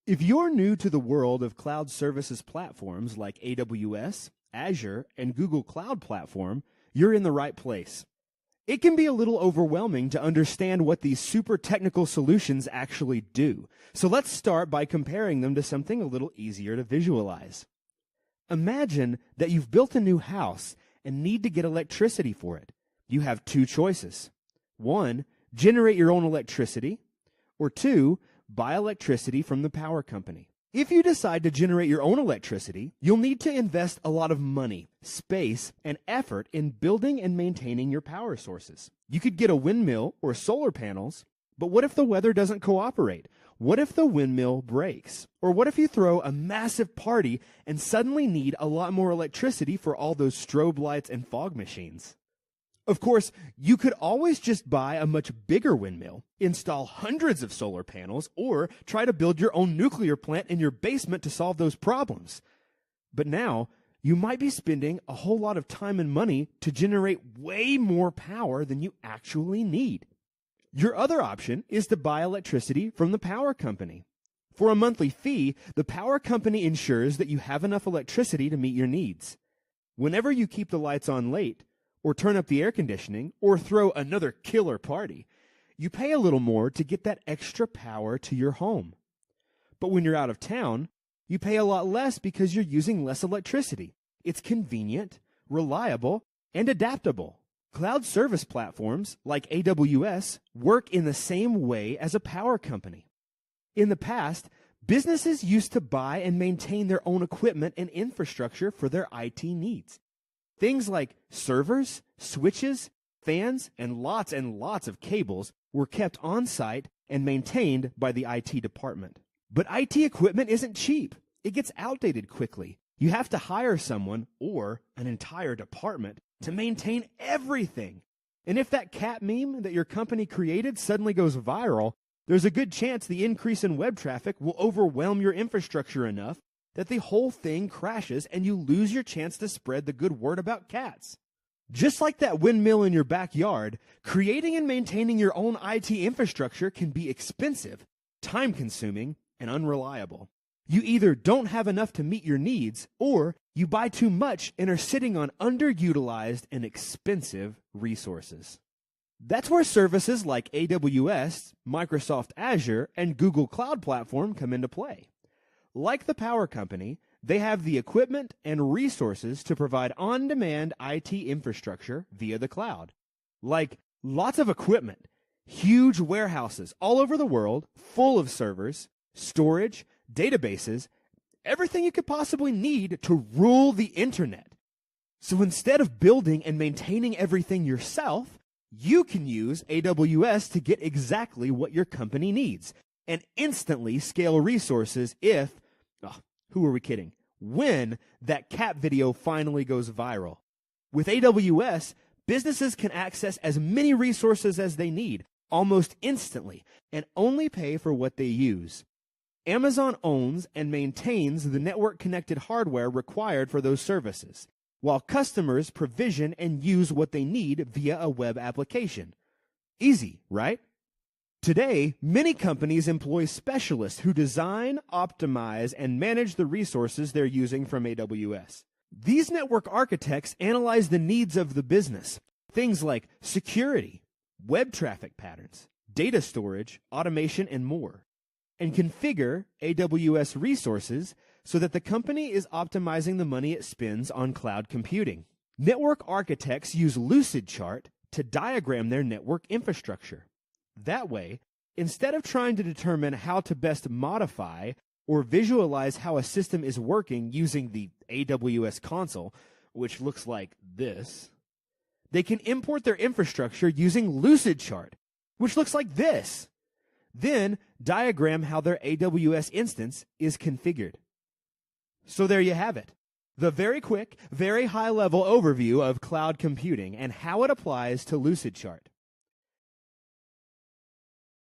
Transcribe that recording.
If you're new to the world of cloud services platforms like AWS, Azure, and Google Cloud Platform, you're in the right place. It can be a little overwhelming to understand what these super technical solutions actually do. So let's start by comparing them to something a little easier to visualize. Imagine that you've built a new house and need to get electricity for it. You have two choices. 1, generate your own electricity, or 2, buy electricity from the power company. If you decide to generate your own electricity, you'll need to invest a lot of money, space, and effort in building and maintaining your power sources. You could get a windmill or solar panels, but what if the weather doesn't cooperate? What if the windmill breaks? Or what if you throw a massive party and suddenly need a lot more electricity for all those strobe lights and fog machines? Of course, you could always just buy a much bigger windmill, install hundreds of solar panels, or try to build your own nuclear plant in your basement to solve those problems. But now, you might be spending a whole lot of time and money to generate way more power than you actually need. Your other option is to buy electricity from the power company. For a monthly fee, the power company ensures that you have enough electricity to meet your needs. Whenever you keep the lights on late, or turn up the air conditioning, or throw another killer party, you pay a little more to get that extra power to your home. But when you're out of town, you pay a lot less because you're using less electricity. It's convenient, reliable, and adaptable. Cloud service platforms like AWS work in the same way as a power company. In the past, businesses used to buy and maintain their own equipment and infrastructure for their IT needs. Things like servers, switches, fans, and lots of cables were kept on site and maintained by the IT department. But IT equipment isn't cheap. It gets outdated quickly. You have to hire someone or an entire department to maintain everything. And if that cat meme that your company created suddenly goes viral, there's a good chance the increase in web traffic will overwhelm your infrastructure enough that the whole thing crashes and you lose your chance to spread the good word about cats. Just like that windmill in your backyard, creating and maintaining your own IT infrastructure can be expensive, time-consuming, and unreliable. You either don't have enough to meet your needs, or you buy too much and are sitting on underutilized and expensive resources. That's where services like AWS, Microsoft Azure, and Google Cloud Platform come into play. Like the power company, they have the equipment and resources to provide on-demand IT infrastructure via the cloud. Like lots of equipment, huge warehouses all over the world, full of servers, storage, databases, everything you could possibly need to rule the internet. So instead of building and maintaining everything yourself, you can use AWS to get exactly what your company needs and instantly scale resources if, who are we kidding, when that cat video finally goes viral. With AWS, businesses can access as many resources as they need almost instantly and only pay for what they use. Amazon owns and maintains the network-connected hardware required for those services, while customers provision and use what they need via a web application. Easy, right? Today, many companies employ specialists who design, optimize, and manage the resources they're using from AWS. These network architects analyze the needs of the business, things like security, web traffic patterns, data storage, automation, and more, and configure AWS resources so that the company is optimizing the money it spends on cloud computing. Network architects use Lucidchart to diagram their network infrastructure. That way, instead of trying to determine how to best modify or visualize how a system is working using the AWS console, which looks like this, they can import their infrastructure using Lucidchart, which looks like this. Then diagram how their AWS instance is configured. So there you have it. The very quick, very high-level overview of cloud computing and how it applies to Lucidchart.